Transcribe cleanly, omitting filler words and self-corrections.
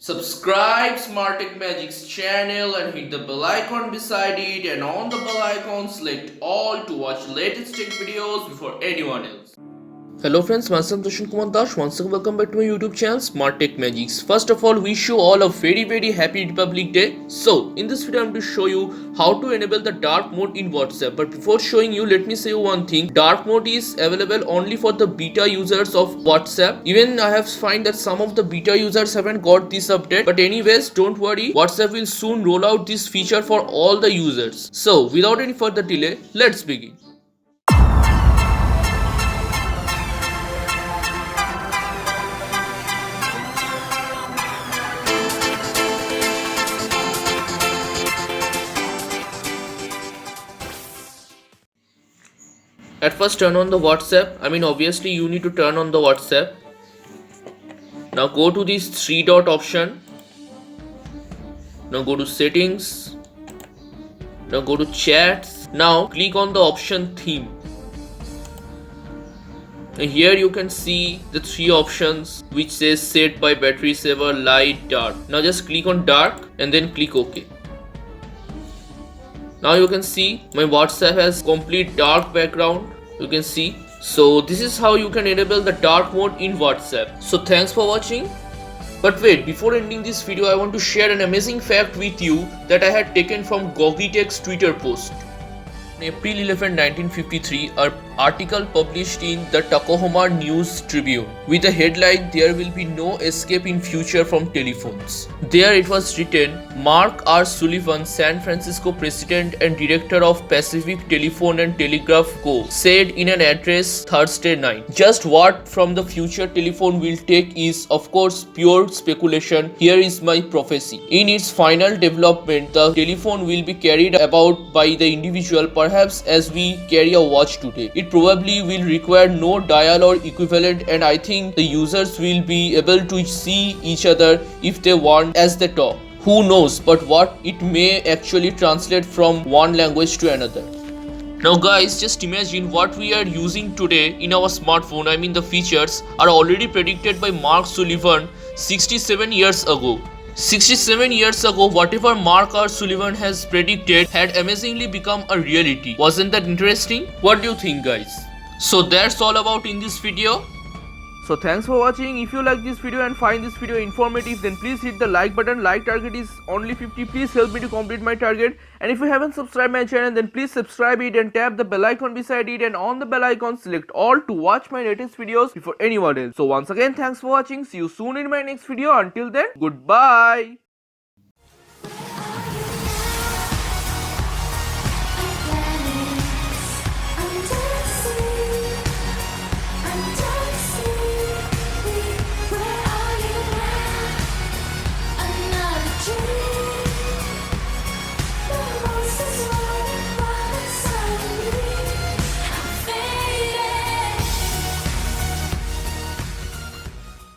Subscribe Smart Tech Magic's channel and hit the bell icon beside it, and on the bell icon select all to watch latest tech videos before anyone else. Hello friends, myself Dushan Kumar Das. Once again, welcome back to my YouTube channel Smart Tech Magics. First of all, wish you all a very happy Republic Day. So, in this video, I'm going to show you how to enable the dark mode in WhatsApp. But before showing you, let me say you one thing. Dark mode is available only for the beta users of WhatsApp. Even I have find that some of the beta users haven't got this update. But anyways, don't worry. WhatsApp will soon roll out this feature for all the users. So, without any further delay, let's begin. At first, turn on the WhatsApp. Obviously you need to turn on the WhatsApp. Now go to this three dot option. Now go to settings. Now go to chats. Now click on the option theme. Now here you can see the three options which says set by battery saver, light, dark. Now just click on dark and then click OK. Now you can see my WhatsApp has complete dark background. You can see. So this is how you can enable the dark mode in WhatsApp. So thanks for watching. But wait, before ending this video, I want to share an amazing fact with you that I had taken from Gogitech's Twitter post. On April 11, 1953, an article published in the Tacoma News Tribune with the headline, "There will be no escape in future from telephones." There it was written, Mark R. Sullivan, San Francisco president and director of Pacific Telephone and Telegraph Co., said in an address Thursday night, "Just what from the future telephone will take is, of course, pure speculation. Here is my prophecy. In its final development, the telephone will be carried about by the individual, perhaps as we carry a watch today. It probably will require no dial or equivalent, and I think the users will be able to see each other if they want as they talk. Who knows but what it may actually translate from one language to another." Now guys, just imagine what we are using today in our smartphone. The features are already predicted by Mark Sullivan 67 years ago. 67 years ago, whatever Mark R. Sullivan has predicted had amazingly become a reality. Wasn't that interesting? What do you think, guys? So that's all about in this video. So thanks for watching. If you like this video and find this video informative, then please hit the like button. Like target is only 50. Please help me to complete my target. And if you haven't subscribed my channel, then please subscribe it and tap the bell icon beside it, and on the bell icon select all to watch my latest videos before anyone else. So once again, thanks for watching. See you soon in my next video. Until then, goodbye.